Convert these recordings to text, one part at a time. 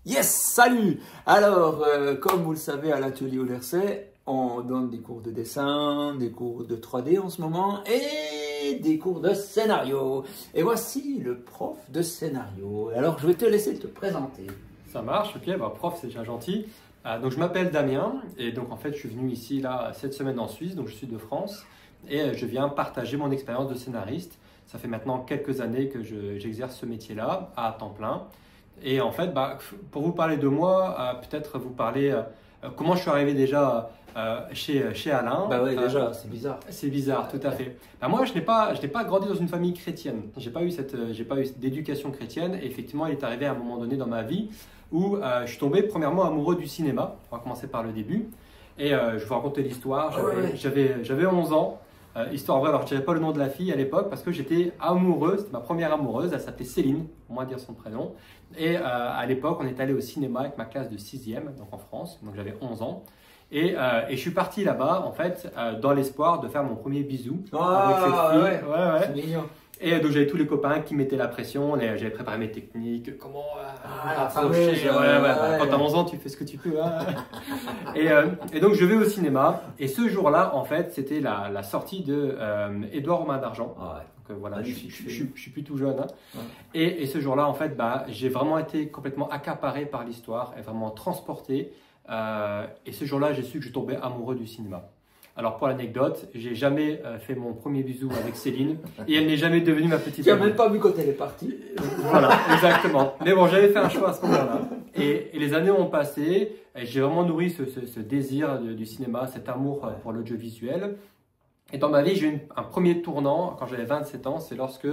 Yes, salut! Alors, comme vous le savez, à l'atelier OLRC, on donne des cours de dessin, des cours de 3D en ce moment et des cours de scénario. Et voici le prof de scénario. Alors, je vais te laisser te présenter. Ça marche, ok, bah, prof, c'est déjà gentil. Donc, je m'appelle Damien et donc en fait, je suis venu ici là cette semaine en Suisse, donc je suis de France et je viens partager mon expérience de scénariste. Ça fait maintenant quelques années que j'exerce ce métier-là à temps plein. Et en fait, bah, pour vous parler de moi, peut-être vous parler comment je suis arrivé déjà chez Alain. Bah oui, déjà, c'est bizarre. C'est bizarre, tout à fait. Bah, moi, je n'ai pas grandi dans une famille chrétienne. J'ai pas eu d'éducation chrétienne. Et effectivement, il est arrivé à un moment donné dans ma vie où je suis tombé premièrement amoureux du cinéma. On va commencer par le début. Et je vais vous raconter l'histoire. J'avais 11 ans. Histoire vraie, alors je ne dirais pas le nom de la fille à l'époque parce que j'étais amoureux, c'était ma première amoureuse, elle s'appelait Céline, pour moi dire son prénom. Et à l'époque, on est allé au cinéma avec ma classe de 6e, donc en France, donc j'avais 11 ans. Et je suis parti là-bas, en fait, dans l'espoir de faire mon premier bisou avec cette fille. Ouais. C'est mignon. Et donc j'avais tous les copains qui mettaient la pression, j'avais préparé mes techniques, comment la fameuse, quand t'as 11 ans tu fais ce que tu peux. Hein. et donc je vais au cinéma et ce jour-là en fait c'était la sortie de Édouard aux mains d'argent. Donc voilà, je suis plus tout jeune. Hein. Ouais. Et ce jour-là en fait j'ai vraiment été complètement accaparé par l'histoire et vraiment transporté. Et ce jour-là j'ai su que je tombais amoureux du cinéma. Alors pour l'anecdote, j'ai jamais fait mon premier bisou avec Céline et elle n'est jamais devenue ma petite amie. Tu n'as même pas vu quand elle est partie. Voilà, exactement. Mais bon, j'avais fait un choix à ce moment-là. Et les années ont passé et j'ai vraiment nourri ce désir du cinéma, cet amour pour l'audiovisuel. Et dans ma vie, j'ai eu un premier tournant quand j'avais 27 ans, c'est lorsque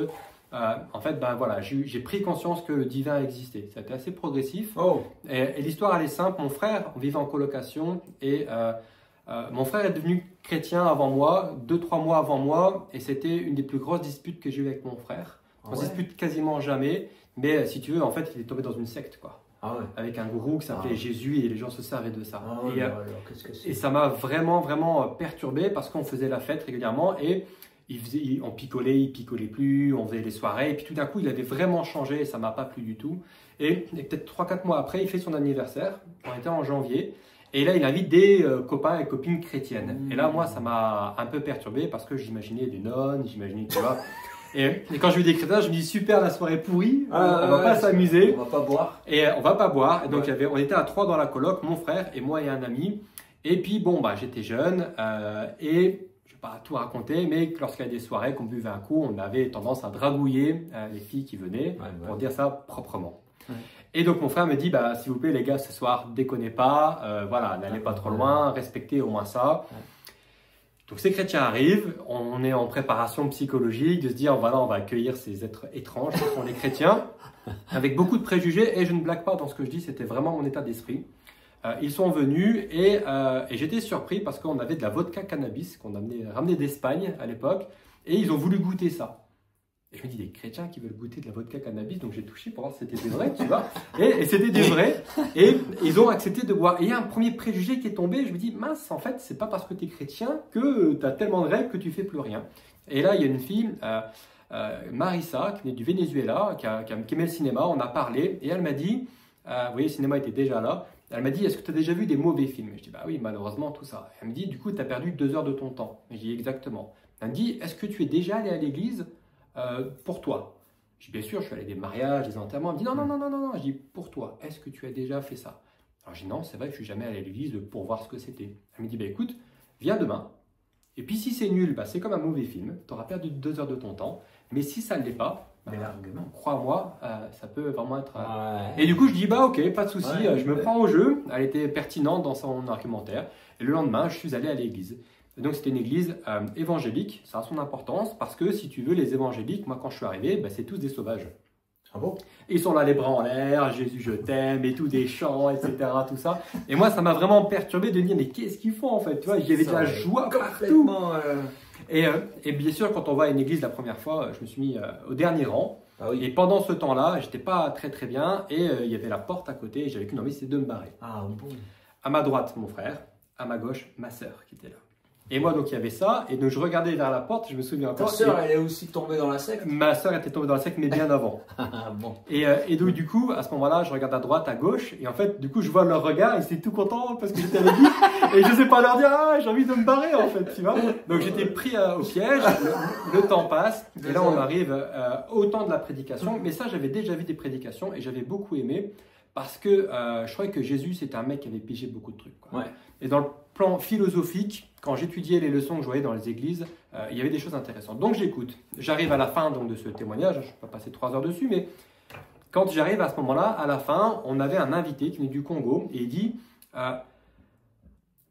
en fait, voilà, j'ai pris conscience que le divin existait. Ça a été assez progressif. Oh. Et l'histoire, elle est simple. Mon frère, on vivait en colocation et mon frère est devenu chrétien avant moi, 2-3 mois avant moi, et c'était une des plus grosses disputes que j'ai eues avec mon frère. On se dispute quasiment jamais, mais si tu veux, en fait, il est tombé dans une secte, quoi. Avec un gourou qui s'appelait Jésus et les gens se servaient de ça. Et ça m'a vraiment, vraiment perturbé parce qu'on faisait la fête régulièrement et on picolait, il picolait plus, on faisait les soirées, et puis tout d'un coup, il avait vraiment changé et ça m'a pas plu du tout. Et peut-être 3-4 mois après, il fait son anniversaire, on était en janvier. Et là, il invite des copains et copines chrétiennes. Et là, moi, ça m'a un peu perturbé parce que j'imaginais des nonnes, j'imaginais, tu vois. Et quand je vis des chrétiens, je me dis super, la soirée pourrie, on va pas s'amuser. On va pas boire. Et on va pas boire. Et donc, on était à 3 dans la coloc, mon frère et moi et un ami. Et puis, bon, j'étais jeune et je vais pas tout raconter, mais lorsqu'il y a des soirées, qu'on buvait un coup, on avait tendance à dragouiller les filles qui venaient, pour dire ça proprement. Ouais. Et donc mon frère me dit, s'il vous plaît les gars, ce soir, déconnez pas, voilà, n'allez pas trop loin, respectez au moins ça. Ouais. Donc ces chrétiens arrivent, on est en préparation psychologique, de se dire, voilà, on va accueillir ces êtres étranges, qui sont les chrétiens, avec beaucoup de préjugés, et je ne blague pas dans ce que je dis, c'était vraiment mon état d'esprit. Ils sont venus et j'étais surpris parce qu'on avait de la vodka cannabis qu'on ramené d'Espagne à l'époque, et ils ont voulu goûter ça. Et je me dis, des chrétiens qui veulent goûter de la vodka cannabis, donc j'ai touché pour voir si c'était des vrais, tu vois. Et c'était des vrais. Et ils ont accepté de boire. Et il y a un premier préjugé qui est tombé. Je me dis, mince, en fait, c'est pas parce que tu es chrétien que tu as tellement de règles que tu fais plus rien. Et là, il y a une fille, Marissa, qui est du Venezuela, qui aimait le cinéma. On a parlé et elle m'a dit, vous voyez, le cinéma était déjà là. Elle m'a dit, est-ce que tu as déjà vu des mauvais films? Et je dis, oui, malheureusement, tout ça. Elle me dit, du coup, tu as perdu 2 heures de ton temps. Et je dis, exactement. Elle me dit, est-ce que tu es déjà allé à l'église pour toi? Je dis, bien sûr, je suis allé à des mariages, des enterrements. Elle me dit, non. Je dis, pour toi, est-ce que tu as déjà fait ça? Alors je dis, non, c'est vrai que je suis jamais allé à l'église pour voir ce que c'était. Elle me dit, écoute, viens demain. Et puis si c'est nul, c'est comme un mauvais film. Tu auras perdu 2 heures de ton temps. Mais si ça ne l'est pas, crois-moi, ça peut vraiment être... Et du coup, je dis, ok, pas de souci, je me prends au jeu. Elle était pertinente dans son argumentaire. Et le lendemain, je suis allé à l'église. Et donc, c'était une église évangélique. Ça a son importance parce que, si tu veux, les évangéliques, moi, quand je suis arrivé, c'est tous des sauvages. Ah bon? Ils sont là les bras en l'air, Jésus je t'aime, et tout, des chants, etc. tout ça. Et moi, ça m'a vraiment perturbé de dire, mais qu'est-ce qu'ils font en fait? Tu vois, il y avait de la joie partout. Et bien sûr, quand on va à une église la première fois, je me suis mis au dernier rang. Et pendant ce temps-là, j'étais pas très bien. Et il y avait la porte à côté et j'avais qu'une envie, c'est de me barrer. Ah bon? À ma droite, mon frère. À ma gauche, ma sœur qui était là. Et moi, donc, il y avait ça. Et donc, je regardais vers la porte, je me souviens Ta encore. sœur, elle est aussi tombée dans la secte? Ma sœur était tombée dans la secte, mais bien avant. Bon. Et donc, du coup, à ce moment-là, je regarde à droite, à gauche. Et en fait, du coup, je vois leur regard. Ils étaient tout contents parce que j'étais avec eux. Et je sais pas leur dire, ah, j'ai envie de me barrer, en fait, tu vois. Donc, j'étais pris au piège. Le temps passe. Et là, on arrive au temps de la prédication. Mais ça, j'avais déjà vu des prédications et j'avais beaucoup aimé. Parce que je croyais que Jésus, c'était un mec qui avait pigé beaucoup de trucs, quoi. Ouais. Et dans le plan philosophique, quand j'étudiais les leçons que je voyais dans les églises, il y avait des choses intéressantes. Donc j'écoute. J'arrive à la fin donc, de ce témoignage, je ne vais pas passer 3 heures dessus, mais quand j'arrive à ce moment-là, à la fin, on avait un invité qui venait du Congo et il dit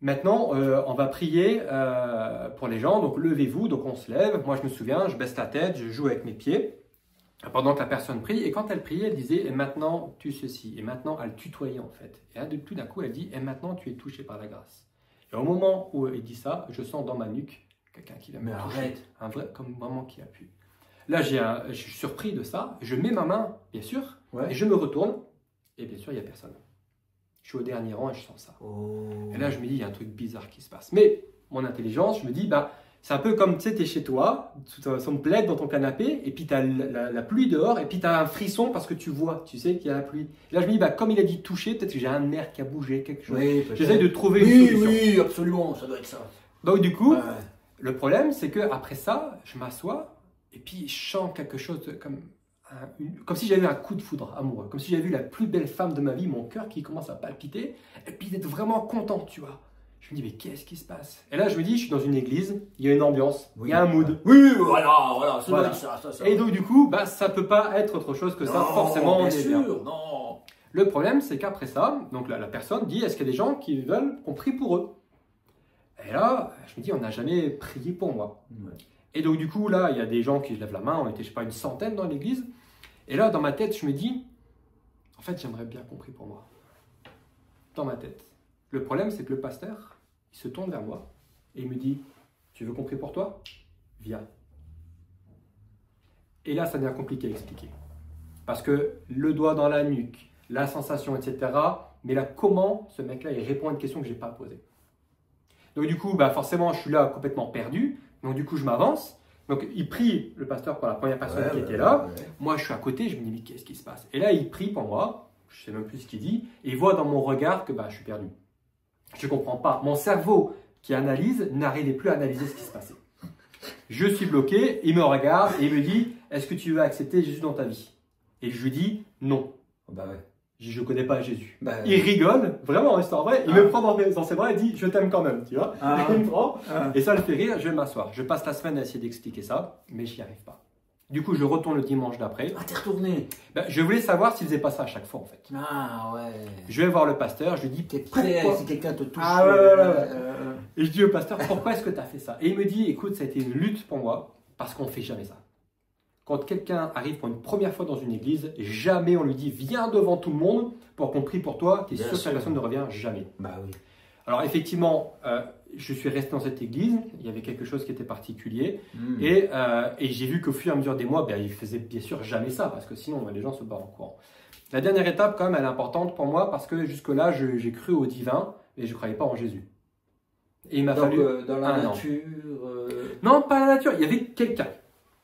maintenant, on va prier pour les gens, donc levez-vous, donc on se lève. Moi je me souviens, je baisse la tête, je joue avec mes pieds pendant que la personne prie. Et quand elle priait, elle disait, et maintenant tu ceci. Et maintenant, elle tutoyait en fait. Et là, tout d'un coup, elle dit, et maintenant tu es touché par la grâce. Et au moment où il dit ça, je sens dans ma nuque quelqu'un qui va me toucher. Arrête. Un vrai, comme vraiment qui appuie. Là, je suis surpris de ça. Je mets ma main, bien sûr, et je me retourne. Et bien sûr, il n'y a personne. Je suis au dernier rang et je sens ça. Oh. Et là, je me dis, il y a un truc bizarre qui se passe. Mais mon intelligence, je me dis, bah, c'est un peu comme, tu sais, tu es chez toi, sous ton plaid dans ton canapé, et puis tu as la pluie dehors, et puis tu as un frisson parce que tu vois, tu sais qu'il y a la pluie. Et là, je me dis, bah, comme il a dit toucher, peut-être que j'ai un nerf qui a bougé, quelque chose. Oui, j'essaie de trouver une solution. Oui, absolument, ça doit être ça. Donc, du coup, le problème, c'est qu'après ça, je m'assois, et puis je sens quelque chose comme si j'avais un coup de foudre amoureux, comme si j'avais vu la plus belle femme de ma vie, mon cœur qui commence à palpiter, et puis d'être vraiment content, tu vois. Je me dis, mais qu'est-ce qui se passe? Et là, je me dis, je suis dans une église, il y a une ambiance, il y a un mood. Oui, voilà, ça doit être ça. Et donc, du coup, bah, ça ne peut pas être autre chose que ça, forcément. Bien sûr, non. Le problème, c'est qu'après ça, donc la personne dit, est-ce qu'il y a des gens qui veulent qu'on prie pour eux? Et là, je me dis, on n'a jamais prié pour moi. Ouais. Et donc, du coup, là, il y a des gens qui lèvent la main, on était, je sais pas, une centaine dans l'église. Et là, dans ma tête, je me dis, en fait, j'aimerais bien qu'on prie pour moi. Dans ma tête. Le problème, c'est que le pasteur, il se tourne vers moi et il me dit, tu veux qu'on prie pour toi? Viens. Et là, ça devient compliqué à expliquer. Parce que le doigt dans la nuque, la sensation, etc. Mais là, comment ce mec-là, il répond à une question que je n'ai pas posée? Donc du coup, bah, forcément, je suis là complètement perdu. Donc du coup, je m'avance. Donc il prie le pasteur pour la première personne qui était là. Moi, je suis à côté, je me dis, mais qu'est-ce qui se passe? Et là, il prie pour moi. Je ne sais même plus ce qu'il dit. Et il voit dans mon regard que bah, je suis perdu. Je ne comprends pas. Mon cerveau qui analyse n'arrivait plus à analyser ce qui se passait. Je suis bloqué, il me regarde et il me dit, est-ce que tu veux accepter Jésus dans ta vie? Et je lui dis, non. Bah ouais. Je ne connais pas Jésus. Bah, il rigole, vraiment, c'est en vrai. Il me prend dans ses bras et dit, je t'aime quand même, tu vois. Il me prend, et ça le fait rire, je vais m'asseoir. Je passe la semaine à essayer d'expliquer ça, mais j'y arrive pas. Du coup, je retourne le dimanche d'après. Ah, t'es retourné? Ben, je voulais savoir s'il faisait pas ça à chaque fois, en fait. Ah ouais. Je vais voir le pasteur, je lui dis, t'es prêt si quelqu'un te touche. Ah ouais. Et je dis au pasteur, pourquoi est-ce que tu as fait ça? Et il me dit, écoute, ça a été une lutte pour moi, parce qu'on ne fait jamais ça. Quand quelqu'un arrive pour une première fois dans une église, jamais on lui dit, viens devant tout le monde pour qu'on prie pour toi, tu es sûr que la personne ne revient jamais. Bah oui. Alors effectivement, je suis resté dans cette église, il y avait quelque chose qui était particulier, et j'ai vu qu'au fur et à mesure des mois, ben, il faisait bien sûr jamais ça, parce que sinon les gens se barrent en courant. La dernière étape quand même, elle est importante pour moi, parce que jusque-là, j'ai cru au divin, et je ne croyais pas en Jésus. Et il m'a fallu dans la nature Non, pas la nature, il y avait quelqu'un.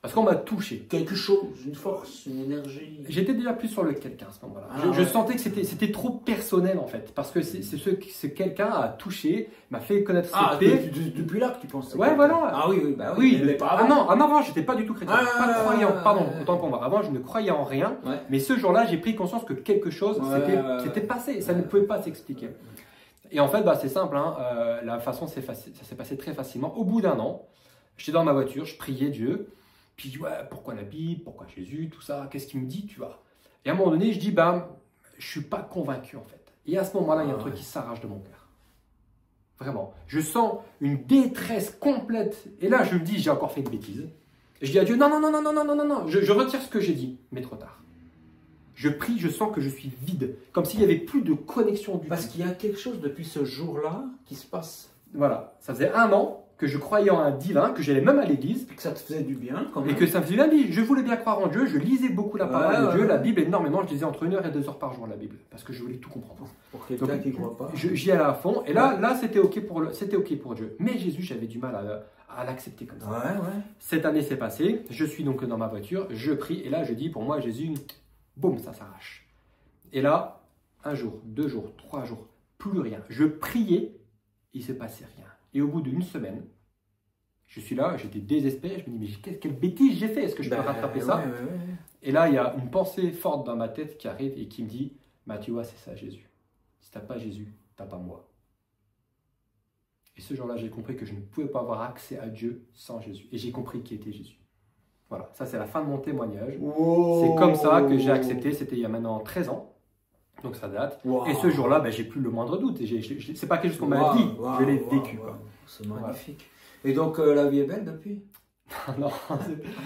Parce qu'on m'a touché. Quelque chose, une force, une énergie. J'étais déjà plus sur le quelqu'un à ce moment-là. Je sentais que c'était trop personnel en fait. Parce que ce quelqu'un a touché, m'a fait connaître cette paix. Depuis là que tu penses. Ouais, voilà. Ah oui, bah oui. Mais pas avant. Avant, j'étais pas du tout chrétien. Pas croyant. Pardon, autant pour moi. Avant, je ne croyais en rien. Ouais. Mais ce jour-là, j'ai pris conscience que quelque chose s'était passé. Ça ne pouvait pas s'expliquer. Et en fait, bah, c'est simple. Hein. La façon, ça s'est passé très facilement. Au bout d'un an, j'étais dans ma voiture, je priais Dieu. Puis je dis, ouais, pourquoi la Bible, pourquoi Jésus, tout ça, qu'est-ce qu'il me dit, tu vois? Et à un moment donné, je dis, bah, je ne suis pas convaincu en fait. Et à ce moment-là, il y a un truc qui s'arrache de mon cœur. Vraiment. Je sens une détresse complète. Et là, je me dis, j'ai encore fait une bêtise. Et je dis à Dieu, non. Je retire ce que j'ai dit, mais trop tard. Je prie, je sens que je suis vide, comme s'il n'y avait plus de connexion du tout. Parce qu'il y a quelque chose depuis ce jour-là qui se passe. Voilà, ça faisait un an que je croyais en un divin, que j'allais même à l'église. Que ça te faisait du bien quand même. Et que ça me faisait du bien. Je voulais bien croire en Dieu, je lisais beaucoup la parole de Dieu, la Bible énormément, je lisais entre 1 heure et 2 heures par jour la Bible, parce que je voulais tout comprendre. Pour quelqu'un qui ne croit pas. J'y allais à fond, et là c'était ok pour Dieu. Mais Jésus, j'avais du mal à l'accepter comme ça. Cette année s'est passée, je suis donc dans ma voiture, je prie, et là je dis, pour moi Jésus, boum, ça s'arrache. Et là, 1 jour, 2 jours, 3 jours, plus rien. Je priais, il ne se passait rien. Et au bout d'une semaine, je suis là, j'étais désespéré, je me dis, mais quelle bêtise j'ai fait, est-ce que je peux rattraper ça? Et là, il y a une pensée forte dans ma tête qui arrive et qui me dit, bah tu vois, c'est ça Jésus. Si tu n'as pas Jésus, tu n'as pas moi. Et ce jour-là, j'ai compris que je ne pouvais pas avoir accès à Dieu sans Jésus. Et j'ai compris qui était Jésus. Voilà, ça c'est la fin de mon témoignage. C'est comme ça que j'ai accepté, c'était il y a maintenant 13 ans. Donc ça date. Et ce jour-là, ben, j'ai plus le moindre doute. C'est pas quelque chose qu'on m'a dit, je l'ai vécu. C'est magnifique. Et donc la vie est belle depuis? Non,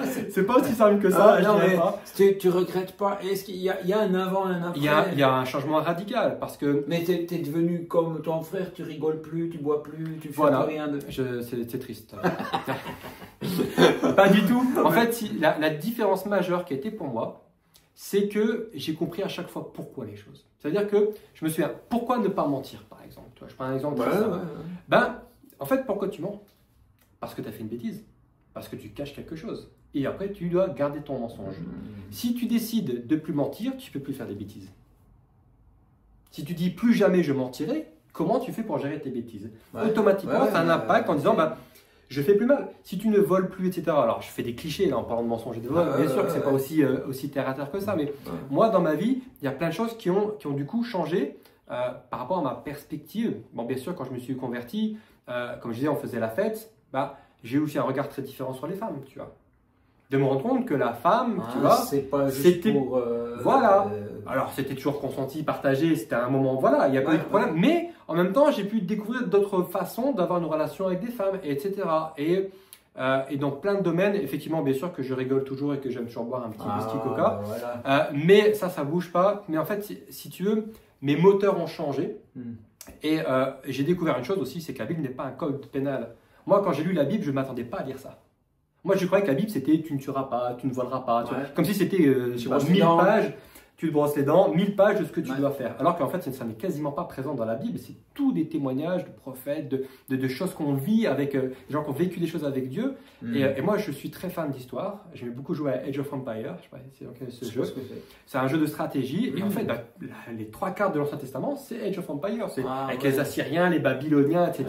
c'est pas aussi simple que ça. Non, mais tu regrettes pas? Est-ce qu'il y a un avant et un après? Il y a un changement radical parce que. Mais t'es devenu comme ton frère, tu rigoles plus, tu bois plus, tu fais plus rien de. C'est triste. Pas du tout. En fait, la différence majeure qui a été pour moi, c'est que j'ai compris à chaque fois pourquoi les choses. C'est-à-dire que je me souviens, pourquoi ne pas mentir, par exemple. Je prends un exemple très simple. Ben, en fait, pourquoi tu mens? Parce que tu as fait une bêtise. Parce que tu caches quelque chose. Et après, tu dois garder ton mensonge. Si tu décides de plus mentir, tu ne peux plus faire des bêtises. Si tu dis plus jamais je mentirai, comment tu fais pour gérer tes bêtises? Automatiquement, ça a un impact en disant bah, je fais plus mal. Si tu ne voles plus, etc. Alors, je fais des clichés là, en parlant de mensonges et de vol. Bien sûr que ce n'est pas aussi terre à terre que ça. Mais moi, dans ma vie, il y a plein de choses qui ont du coup changé par rapport à ma perspective. Bon, bien sûr, quand je me suis converti, comme je disais, on faisait la fête. Bah, j'ai aussi un regard très différent sur les femmes, tu vois. De me rendre compte que la femme, tu vois, c'est pas juste pour... voilà. Alors, c'était toujours consenti, partagé, c'était un moment, voilà, il n'y a pas eu de problème. Mais, en même temps, j'ai pu découvrir d'autres façons d'avoir une relation avec des femmes, etc. Et dans plein de domaines, effectivement, bien sûr que je rigole toujours et que j'aime toujours boire un petit whisky coca. Mais ça bouge pas. Mais en fait, si tu veux, mes moteurs ont changé. Et j'ai découvert une chose aussi, c'est que la Bible n'est pas un code pénal. Moi, quand j'ai lu la Bible, je ne m'attendais pas à lire ça. Moi, je croyais que la Bible, c'était tu ne tueras pas, tu ne voleras pas. Tu vois, comme si c'était 1000 pages, tu te brosses les dents, 1000 pages de ce que tu dois faire. Alors qu'en fait, ça n'est quasiment pas présent dans la Bible. C'est tout des témoignages de prophètes, de choses qu'on vit avec des gens qui ont vécu des choses avec Dieu. Et moi, je suis très fan d'histoire. J'aimais beaucoup jouer à Age of Empires. Je ne sais pas si c'est ce jeu. C'est un jeu de stratégie. Et en fait, les 3/4 de l'Ancien Testament, c'est Age of Empires. C'est avec les Assyriens, les Babyloniens, etc.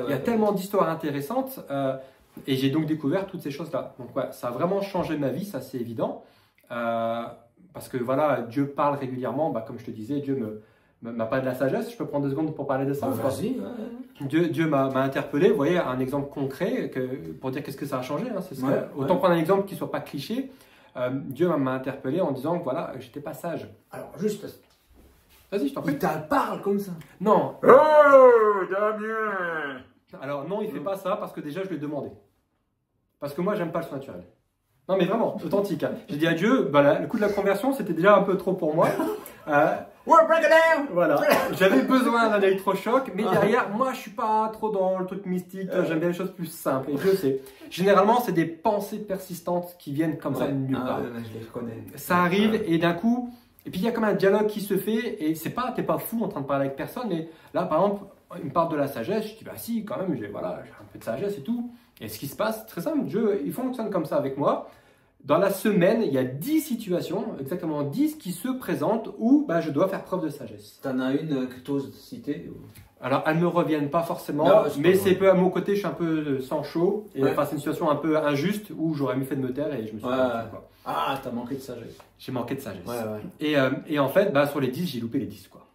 Il y a tellement d'histoires intéressantes. Et j'ai donc découvert toutes ces choses-là. Donc ça a vraiment changé ma vie, ça c'est évident. Parce que voilà, Dieu parle régulièrement. Comme je te disais, Dieu m'a pas de la sagesse. Je peux prendre 2 secondes pour parler de ça. Dieu m'a interpellé. Vous voyez, un exemple concret pour dire qu'est-ce que ça a changé. Autant prendre un exemple qui ne soit pas cliché. Dieu m'a interpellé en disant que voilà, j'étais pas sage. Alors juste... Vas-y, je t'en prie. Il t'en parle comme ça. Non. Oh, Damien. Alors non, il ne fait pas ça parce que déjà je lui ai demandé. Parce que moi, j'aime pas le surnaturel. Non mais vraiment, authentique. J'ai dit à Dieu, le coup de la conversion, c'était déjà un peu trop pour moi. Voilà. J'avais besoin d'un électrochoc, mais derrière, moi, je suis pas trop dans le truc mystique. J'aime bien les choses plus simples. Et Dieu, généralement, c'est des pensées persistantes qui viennent comme ça de nulle part. Je les reconnais. Ça arrive et d'un coup, et puis il y a comme un dialogue qui se fait et t'es pas fou en train de parler avec personne, mais là, par exemple, il me parle de la sagesse. Je dis bah si, quand même, j'ai un peu de sagesse et tout. Et ce qui se passe, très simple, Dieu, il fonctionne comme ça avec moi. Dans la semaine, il y a 10 situations, exactement 10 qui se présentent où je dois faire preuve de sagesse. Tu en as une que tu oses citer Alors, elles ne me reviennent pas forcément, mais c'est peu à mon côté, je suis un peu sans chaud. Et c'est une situation un peu injuste où j'aurais mieux fait de me taire et je me suis Ah, t'as manqué de sagesse. J'ai manqué de sagesse. Et en fait, sur les 10, j'ai loupé les 10, quoi.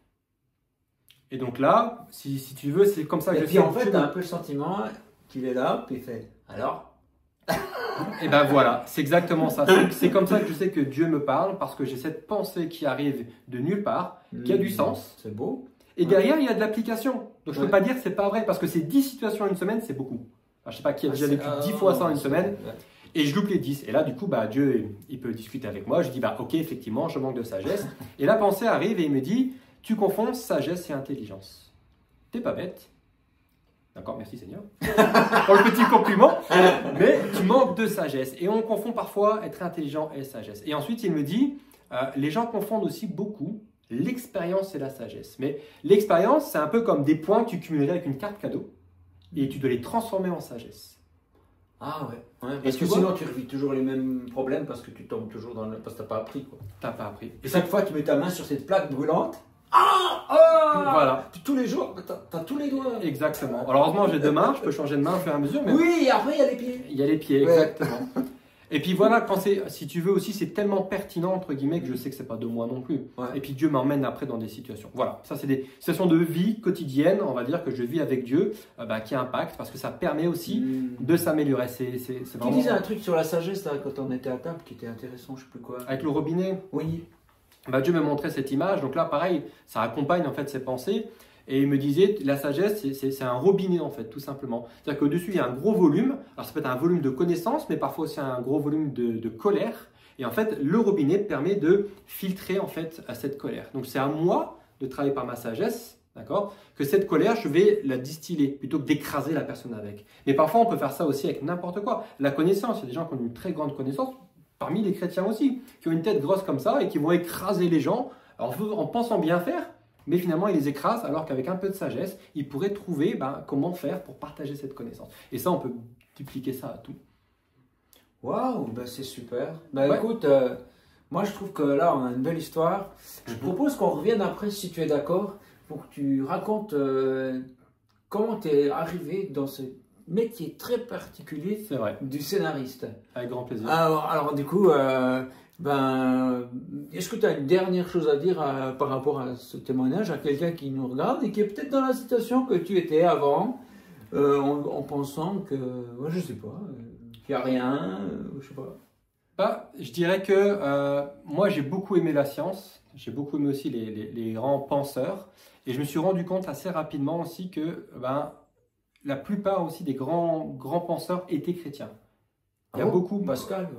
Et donc là, si tu veux, c'est comme ça que je fais. Et puis en fait, tu as un peu le sentiment qu'il est là, puis il fait alors. Et ben voilà, c'est exactement ça. C'est comme ça que je sais que Dieu me parle, parce que j'ai cette pensée qui arrive de nulle part, qui a du sens. C'est beau. Et derrière, il y a de l'application. Donc je ne peux pas dire que c'est pas vrai, parce que c'est 10 situations en une semaine, c'est beaucoup. Alors, je sais pas qui a déjà vécu 10 fois ça en une semaine. Et je loupe les 10. Et là, du coup, Dieu, il peut discuter avec moi. Je dis, ok, effectivement, je manque de sagesse. Et la pensée arrive et il me dit, tu confonds sagesse et intelligence. T'es pas bête. D'accord, merci Seigneur. Pour le petit compliment. Mais tu manques de sagesse. Et on confond parfois être intelligent et sagesse. Et ensuite, il me dit, les gens confondent aussi beaucoup l'expérience et la sagesse. Mais l'expérience, c'est un peu comme des points que tu cumulerais avec une carte cadeau. Et tu dois les transformer en sagesse. Ah ouais, parce que sinon tu revis toujours les mêmes problèmes parce que tu tombes toujours dans le... parce que tu n'as pas appris. Tu n'as pas appris. Et chaque fois tu mets ta main sur cette plaque brûlante. Voilà. Tous les jours, tu as tous les doigts. Exactement. Alors heureusement j'ai deux mains, je peux changer de main au fur et à mesure. Mais... Oui, et après il y a les pieds. Il y a les pieds, exactement. Et puis voilà, si tu veux aussi, c'est tellement pertinent, entre guillemets, que je sais que c'est pas de moi non plus. Ouais. Et puis Dieu m'emmène après dans des situations. Voilà, ça c'est des situations de vie quotidienne, on va dire, que je vis avec Dieu, qui impactent, parce que ça permet aussi de s'améliorer. C'est vraiment... Tu disais un truc sur la sagesse là, quand on était à table qui était intéressant, je sais plus quoi. Avec le robinet. Oui. Dieu me montrait cette image, donc là pareil, ça accompagne en fait ses pensées. Et il me disait, la sagesse, c'est un robinet en fait, tout simplement. C'est-à-dire qu'au-dessus, il y a un gros volume. Alors ça peut être un volume de connaissances, mais parfois aussi un gros volume de colère. Et en fait, le robinet permet de filtrer en fait cette colère. Donc c'est à moi de travailler par ma sagesse, d'accord, que cette colère, je vais la distiller plutôt que d'écraser la personne avec. Mais parfois, on peut faire ça aussi avec n'importe quoi. La connaissance, il y a des gens qui ont une très grande connaissance, parmi les chrétiens aussi, qui ont une tête grosse comme ça et qui vont écraser les gens en pensant bien faire. Mais finalement, il les écrase, alors qu'avec un peu de sagesse, il pourrait trouver comment faire pour partager cette connaissance. Et ça, on peut dupliquer ça à tout. Waouh, c'est super. Écoute, moi je trouve que là, on a une belle histoire. Je propose qu'on revienne après, si tu es d'accord, pour que tu racontes comment tu es arrivé dans ce métier très particulier du scénariste. Avec grand plaisir. Alors du coup... est-ce que tu as une dernière chose à dire par rapport à ce témoignage à quelqu'un qui nous regarde et qui est peut-être dans la situation que tu étais avant, en pensant que, je sais pas, qu'il n'y a rien, je sais pas. Je dirais que moi j'ai beaucoup aimé la science, j'ai beaucoup aimé aussi les grands penseurs, et je me suis rendu compte assez rapidement aussi que la plupart aussi des grands penseurs étaient chrétiens. Il y a beaucoup. Pascal.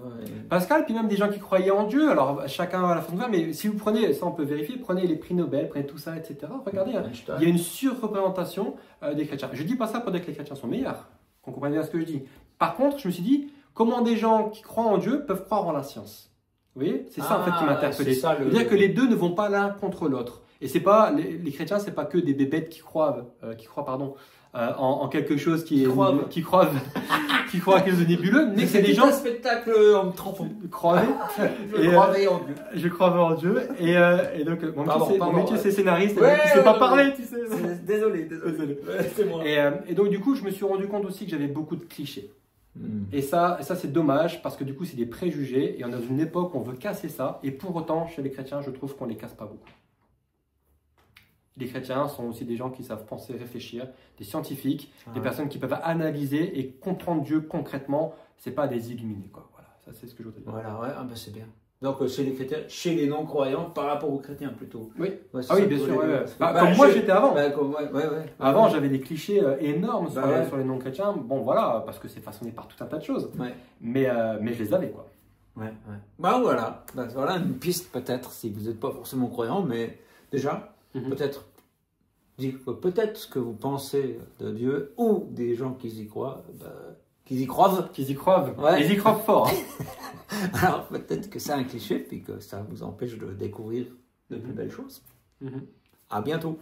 Pascal, puis même des gens qui croyaient en Dieu. Alors, chacun a la façon de faire, mais si vous prenez, ça on peut vérifier, prenez les prix Nobel, prenez tout ça, etc. Regardez, il y a une surreprésentation des chrétiens. Je ne dis pas ça pour dire que les chrétiens sont meilleurs, qu'on comprenne bien ce que je dis. Par contre, je me suis dit, comment des gens qui croient en Dieu peuvent croire en la science? Vous voyez? C'est ça en fait qui m'a interpellé. C'est-à-dire que les deux ne vont pas l'un contre l'autre. Et c'est pas, les chrétiens, c'est pas que des bébêtes qui croient en quelque chose qui croient à quelque chose de nébuleux, mais c'est des gens. Un spectacle en me trompant. Croyez. Je croyais en Dieu. Et donc, mon métier, c'est scénariste. Ouais, tu sais pas parler, tu sais. Désolé. C'est moi. Et donc, du coup, je me suis rendu compte aussi que j'avais beaucoup de clichés. Et ça c'est dommage parce que du coup, c'est des préjugés. Et on est dans une époque où on veut casser ça. Et pour autant, chez les chrétiens, je trouve qu'on les casse pas beaucoup. Les chrétiens sont aussi des gens qui savent penser, réfléchir, des scientifiques, des personnes qui peuvent analyser et comprendre Dieu concrètement. C'est pas des illuminés, quoi. Voilà, ça c'est ce que je veux dire. Voilà, c'est bien. Donc chez les chrétiens, chez les non-croyants, par rapport aux chrétiens plutôt. Oui. Oui, bien sûr. Comme moi j'étais avant. Avant j'avais des clichés énormes sur les non-chrétiens. Bon voilà, parce que c'est façonné par tout un tas de choses. Mais je les avais, quoi. Voilà une piste peut-être si vous n'êtes pas forcément croyant, mais déjà. Peut-être dire que peut-être ce que vous pensez de Dieu ou des gens qui y croient, qu'ils y croivent. Qu'ils y croivent. Ils y croient fort. Alors peut-être que c'est un cliché puis que ça vous empêche de découvrir de plus belles choses. À bientôt.